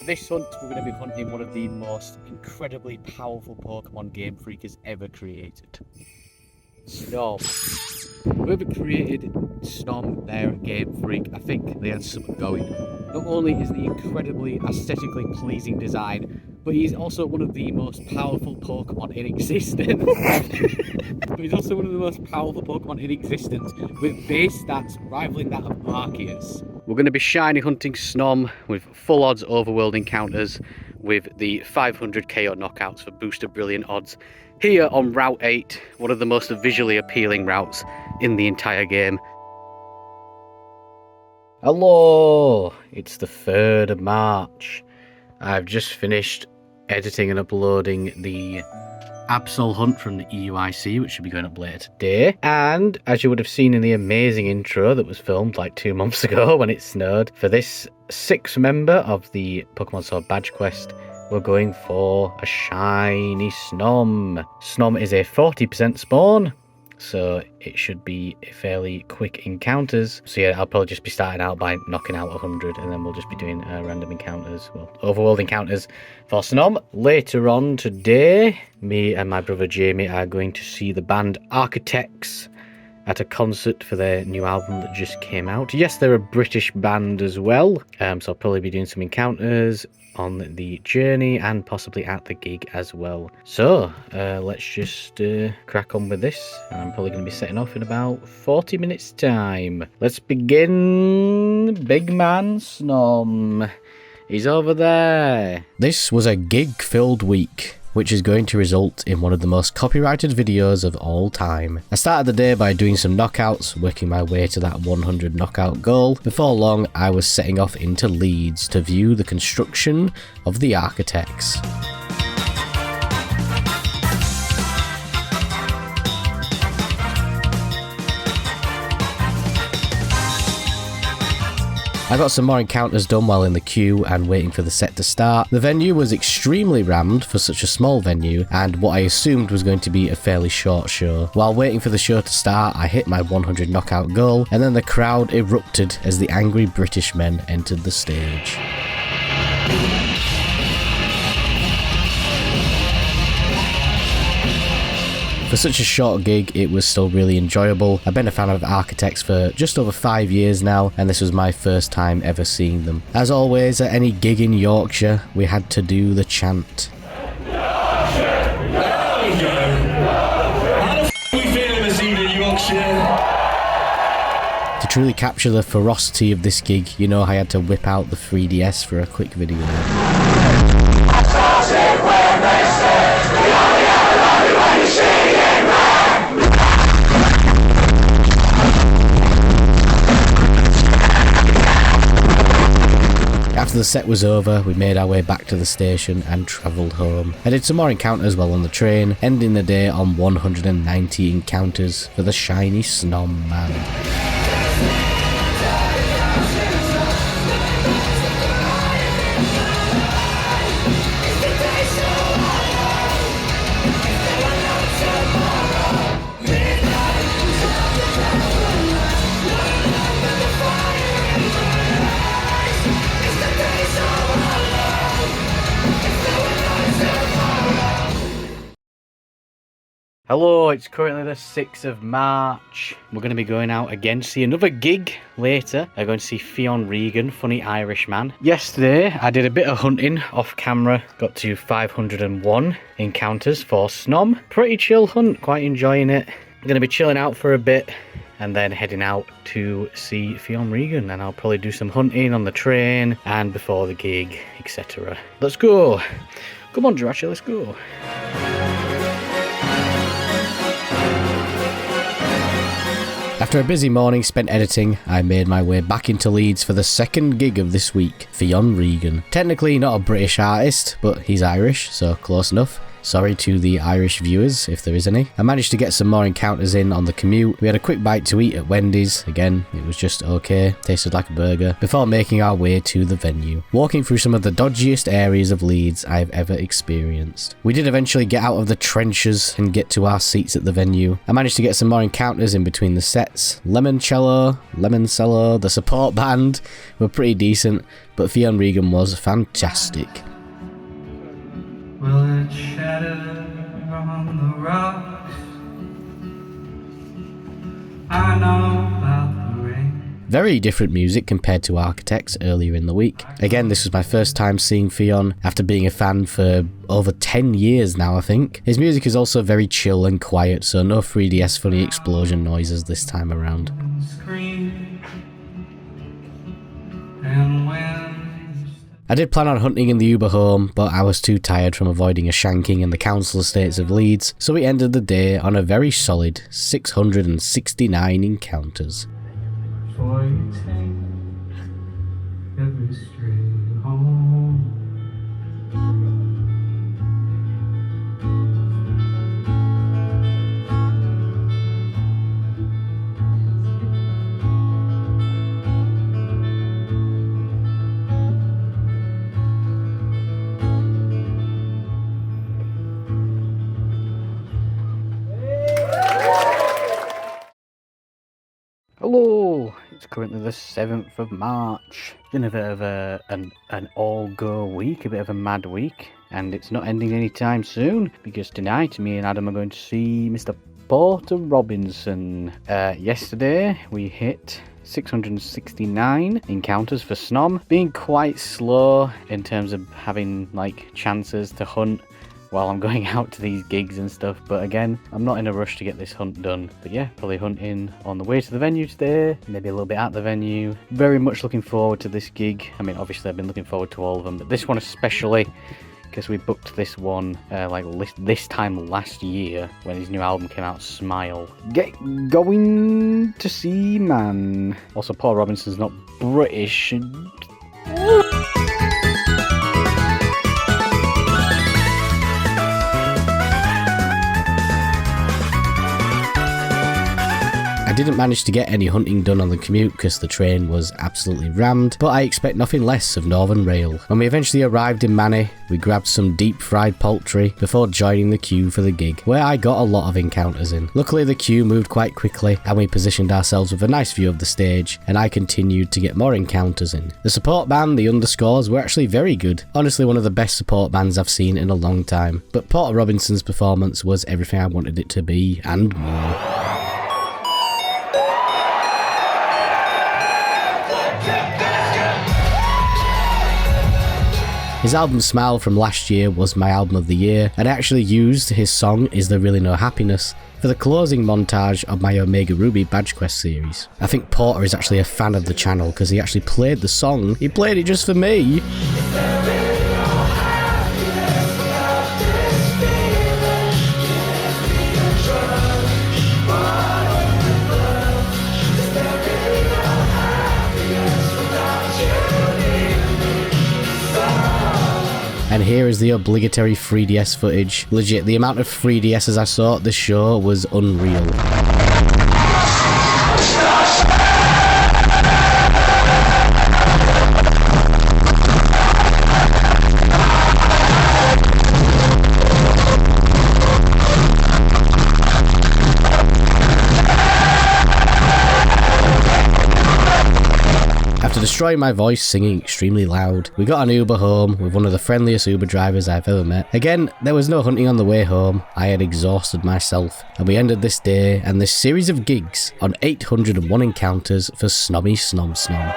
For this hunt, we're going to be hunting one of the most incredibly powerful Pokemon Game Freak has ever created. Snom. Whoever created Snom there at Game Freak, I think they had something going. Not only is the incredibly aesthetically pleasing design, but he's also one of the most powerful Pokemon in existence. But he's also one of the most powerful Pokemon in existence, with base stats rivaling that of Arceus. We're going to be shiny hunting Snom with full odds overworld encounters with the 500 KO knockouts for booster brilliant odds here on Route 8, one of the most visually appealing routes in the entire game. Hello, it's the 3rd of March. I've just finished editing and uploading the Absol hunt from the EUIC, which should be going up later today. And as you would have seen in the amazing intro that was filmed like 2 months ago when it snowed, for this 6th member of the Pokemon Sword Badge Quest, we're going for a shiny Snom. Snom is a 40% spawn, so it should be fairly quick encounters. So yeah, I'll probably just be starting out by knocking out 100, and then we'll just be doing random encounters, well, overworld encounters for Snom. Later on today, me and my brother Jamie are going to see the band Architects at a concert for their new album that just came out. Yes, they're a British band as well, so I'll probably be doing some encounters on the journey and possibly at the gig as well. So let's just crack on with this, and I'm probably going to be setting off in about 40 minutes time. Let's begin. Big man Snom, he's over there. This was a gig filled week, which is going to result in one of the most copyrighted videos of all time. I started the day by doing some knockouts, working my way to that 100 knockout goal. Before long, I was setting off into Leeds to view the construction of the Architects. I got some more encounters done while in the queue and waiting for the set to start. The venue was extremely rammed for such a small venue, and what I assumed was going to be a fairly short show. While waiting for the show to start, I hit my 100 knockout goal, and then the crowd erupted as the angry British men entered the stage. For such a short gig, it was still really enjoyable. I've been a fan of Architects for just over 5 years now, and this was my first time ever seeing them. As always, at any gig in Yorkshire, we had to do the chant. Yorkshire! How the f*** are we feeling this evening, Yorkshire? To truly capture the ferocity of this gig, you know I had to whip out the 3DS for a quick video. After the set was over, we made our way back to the station and travelled home. I did some more encounters while on the train, ending the day on 190 encounters for the shiny Snom man. Hello, it's currently the 6th of March. We're going to be going out again to see another gig later. I'm going to see Fionn Regan, funny Irish man. Yesterday, I did a bit of hunting off camera. Got to 501 encounters for Snom. Pretty chill hunt, quite enjoying it. I'm going to be chilling out for a bit and then heading out to see Fionn Regan. And I'll probably do some hunting on the train and before the gig, etc. Let's go. Come on, Jirachi, let's go. After a busy morning spent editing, I made my way back into Leeds for the second gig of this week, Fionn Regan. Technically not a British artist, but he's Irish, so close enough. Sorry to the Irish viewers, if there is any. I managed to get some more encounters in on the commute. We had a quick bite to eat at Wendy's. Again, it was just okay, tasted like a burger, before making our way to the venue, walking through some of the dodgiest areas of Leeds I've ever experienced. We did eventually get out of the trenches and get to our seats at the venue. I managed to get some more encounters in between the sets. Lemoncello, the support band were pretty decent, but Fionn Regan was fantastic. Will it shatter on the rocks? I know about the rain. Very different music compared to Architects earlier in the week. Again, this was my first time seeing Fionn after being a fan for over 10 years now, I think. His music is also very chill and quiet, so no 3DS funny explosion noises this time around. Scream. And when I did plan on hunting in the Uber home, but I was too tired from avoiding a shanking in the council estates of Leeds, so we ended the day on a very solid 669 encounters. before you take every stray home. Hello, it's currently the 7th of March. It's been a bit of an all-go week, a bit of a mad week, and it's not ending anytime soon, because tonight me and Adam are going to see Mr. Porter Robinson. Yesterday we hit 669 encounters for Snom, being quite slow in terms of having like chances to hunt while I'm going out to these gigs and stuff, but again, I'm not in a rush to get this hunt done. But yeah, probably hunting on the way to the venue today, maybe a little bit at the venue. Very much looking forward to this gig. I mean, obviously I've been looking forward to all of them, but this one especially, because we booked this one this time last year when his new album came out, Smile. Get going to see, man. Also, Paul Robinson's not British. I didn't manage to get any hunting done on the commute because the train was absolutely rammed, but I expect nothing less of Northern Rail. When we eventually arrived in Manny, we grabbed some deep fried poultry before joining the queue for the gig, where I got a lot of encounters in. Luckily the queue moved quite quickly and we positioned ourselves with a nice view of the stage, and I continued to get more encounters in. The support band, the Underscores, were actually very good. Honestly one of the best support bands I've seen in a long time, but Porter Robinson's performance was everything I wanted it to be and more. His album Smile from last year was my album of the year, and I actually used his song Is There Really No Happiness for the closing montage of my Omega Ruby Badge Quest series. I think Porter is actually a fan of the channel because he actually played the song. He played it just for me. And here is the obligatory 3DS footage. Legit, the amount of 3DSs I saw at this show was unreal. After destroying my voice singing extremely loud, we got an Uber home with one of the friendliest Uber drivers I've ever met. Again, there was no hunting on the way home. I had exhausted myself, and we ended this day and this series of gigs on 801 encounters for Snommy Snom Snom.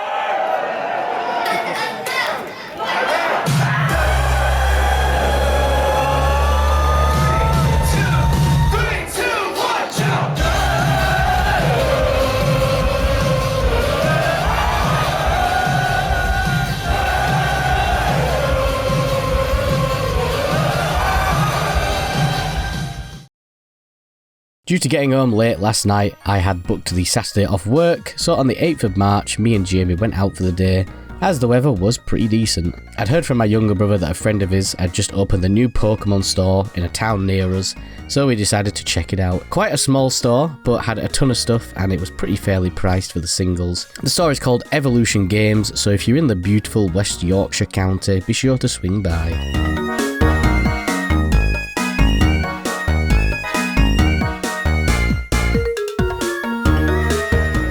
Due to getting home late last night, I had booked the Saturday off work, so on the 8th of March, me and Jamie went out for the day, as the weather was pretty decent. I'd heard from my younger brother that a friend of his had just opened the new Pokémon store in a town near us, so we decided to check it out. Quite a small store, but had a ton of stuff and it was pretty fairly priced for the singles. The store is called Evolution Games, so if you're in the beautiful West Yorkshire county, be sure to swing by.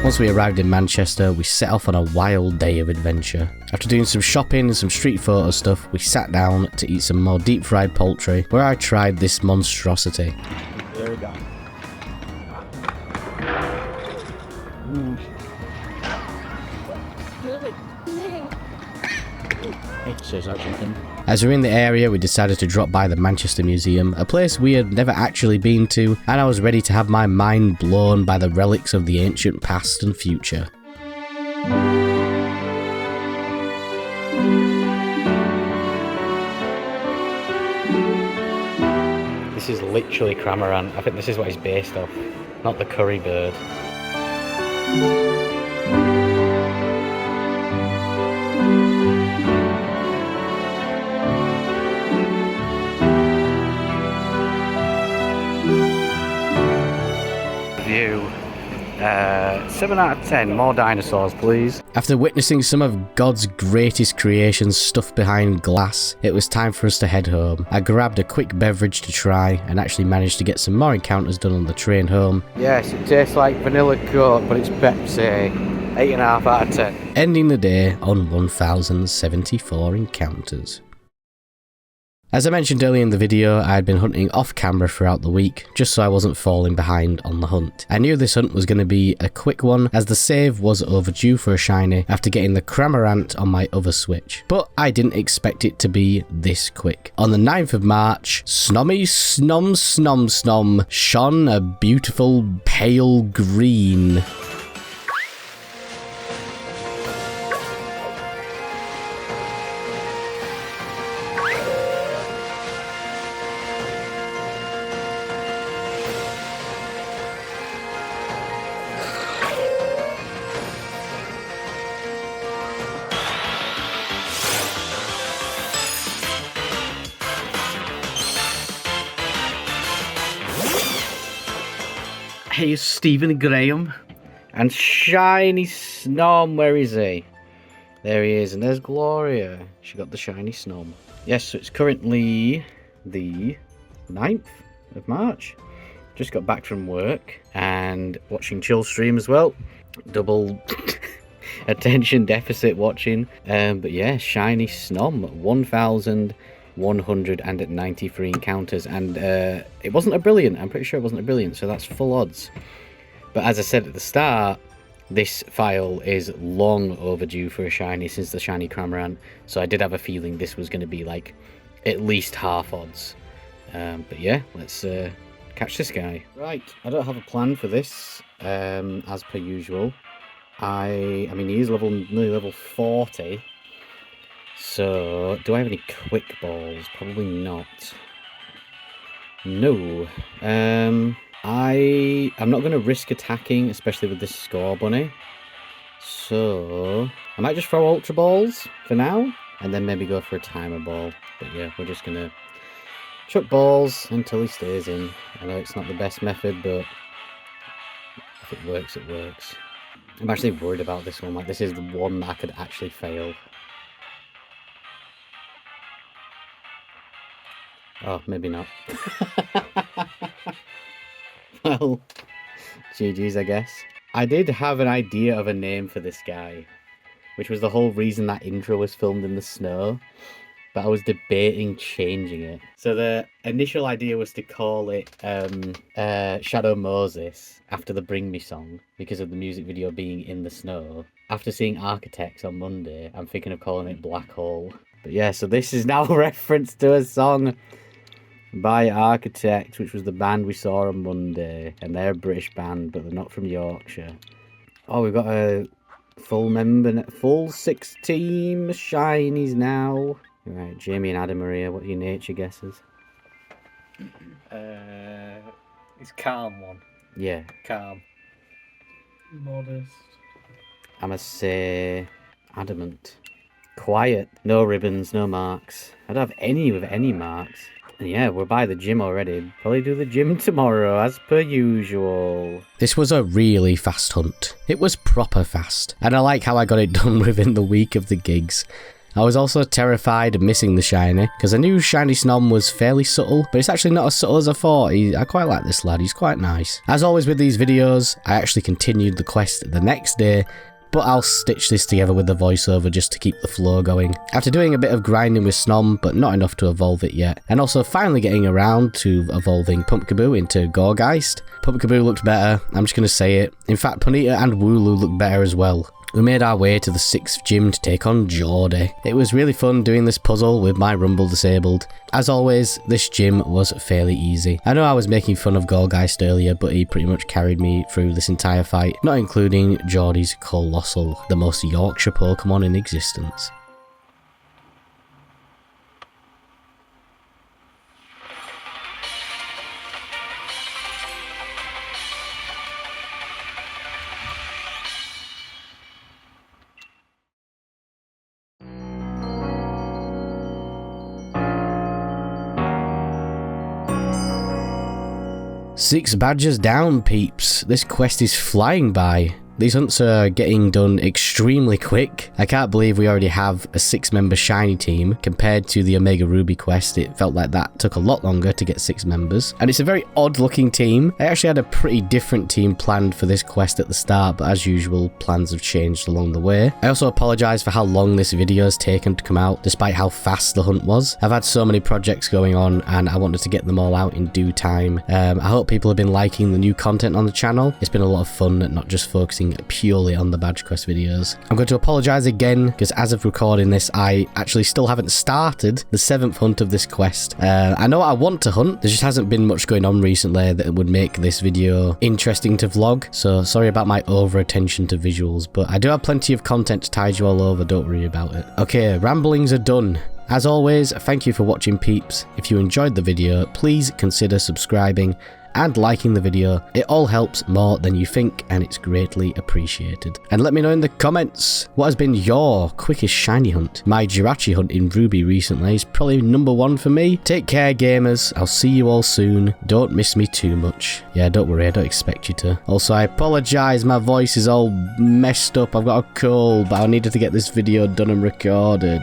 Once we arrived in Manchester, we set off on a wild day of adventure. After doing some shopping and some street photo stuff, we sat down to eat some more deep fried poultry, where I tried this monstrosity. There we go. As we were in the area, we decided to drop by the Manchester Museum, a place we had never actually been to, and I was ready to have my mind blown by the relics of the ancient past and future. This is literally Cramorant. I think this is what it's based off, not the curry bird. View. 7 out of 10. More dinosaurs, please. After witnessing some of God's greatest creations stuffed behind glass, it was time for us to head home. I grabbed a quick beverage to try and actually managed to get some more encounters done on the train home. Yes, it tastes like vanilla Coke, but it's Pepsi. 8.5 out of 10. Ending the day on 1,074 encounters. As I mentioned earlier in the video, I had been hunting off camera throughout the week, just so I wasn't falling behind on the hunt. I knew this hunt was going to be a quick one, as the save was overdue for a shiny after getting the Cramorant on my other Switch. But I didn't expect it to be this quick. On the 9th of March, Snom shone a beautiful pale green. Here's Stephen Graham and shiny Snom. Where is he? There he is, and there's Gloria. She got the shiny Snom. Yes, so it's currently the 9th of March. Just got back from work and watching chill stream as well. Double attention deficit watching. But yeah, shiny Snom. 1,193 encounters, and it wasn't a brilliant. I'm pretty sure it wasn't a brilliant, so that's full odds. But as I said at the start, this file is long overdue for a shiny since the shiny Cramorant, so I did have a feeling this was going to be like at least half odds. But yeah, let's catch this guy. Right, I don't have a plan for this, as per usual. I mean, he is nearly level 40. So, do I have any quick balls? Probably not. No. I'm not going to risk attacking, especially with this score bunny. So, I might just throw Ultra Balls for now, and then maybe go for a timer ball. But yeah, we're just going to chuck balls until he stays in. I know it's not the best method, but if it works, it works. I'm actually worried about this one. Like, this is the one that I could actually fail. Oh, maybe not. Well, GG's, I guess. I did have an idea of a name for this guy, which was the whole reason that intro was filmed in the snow, but I was debating changing it. So the initial idea was to call it Shadow Moses, after the Bring Me song, because of the music video being in the snow. After seeing Architects on Monday, I'm thinking of calling it Blackhole. But yeah, so this is now a reference to a song by Architect, which was the band we saw on Monday, and they're a British band, but they're not from Yorkshire. Oh, we've got a full 6 team shinies now. Right, Jamie and Adam are here. What are your nature guesses? It's calm one. Yeah. Calm. Modest. I'm gonna say adamant. Quiet. No ribbons, no marks. I don't have any with any marks. And yeah, we're by the gym already. Probably do the gym tomorrow, as per usual. This was a really fast hunt. It was proper fast. And I like how I got it done within the week of the gigs. I was also terrified of missing the shiny, because I knew shiny Snom was fairly subtle, but it's actually not as subtle as I thought. I quite like this lad, he's quite nice. As always with these videos, I actually continued the quest the next day, but I'll stitch this together with the voiceover just to keep the flow going. After doing a bit of grinding with Snom, but not enough to evolve it yet, and also finally getting around to evolving Pumpkaboo into Gorgeist. Pumpkaboo looked better, I'm just going to say it. In fact, Ponyta and Wooloo looked better as well. We made our way to the 6th gym to take on Geordie. It was really fun doing this puzzle with my Rumble disabled. As always, this gym was fairly easy. I know I was making fun of Gorgeist earlier, but he pretty much carried me through this entire fight, not including Geordie's Colossal, the most Yorkshire Pokemon in existence. Six badges down, peeps. This quest is flying by. These hunts are getting done extremely quick. I can't believe we already have a 6-member shiny team. Compared to the Omega Ruby quest, it felt like that took a lot longer to get 6 members. And it's a very odd looking team. I actually had a pretty different team planned for this quest at the start, but as usual, plans have changed along the way. I also apologise for how long this video has taken to come out, despite how fast the hunt was. I've had so many projects going on, and I wanted to get them all out in due time. I hope people have been liking the new content on the channel. It's been a lot of fun, not just focusing purely on the badge quest videos. I'm going to apologise again, because as of recording this, I actually still haven't started the 7th hunt of this quest. I know I want to hunt, there just hasn't been much going on recently that would make this video interesting to vlog, so sorry about my over attention to visuals, but I do have plenty of content to tide you all over, don't worry about it. Okay, ramblings are done. As always, thank you for watching, peeps. If you enjoyed the video, please consider subscribing and liking the video. It all helps more than you think, and it's greatly appreciated. And let me know in the comments, what has been your quickest shiny hunt? My Jirachi hunt in Ruby recently is probably #1 for me. Take care, gamers. I'll see you all soon. Don't miss me too much. Yeah, don't worry, I don't expect you to. Also, I apologise, my voice is all messed up. I've got a cold, but I needed to get this video done and recorded.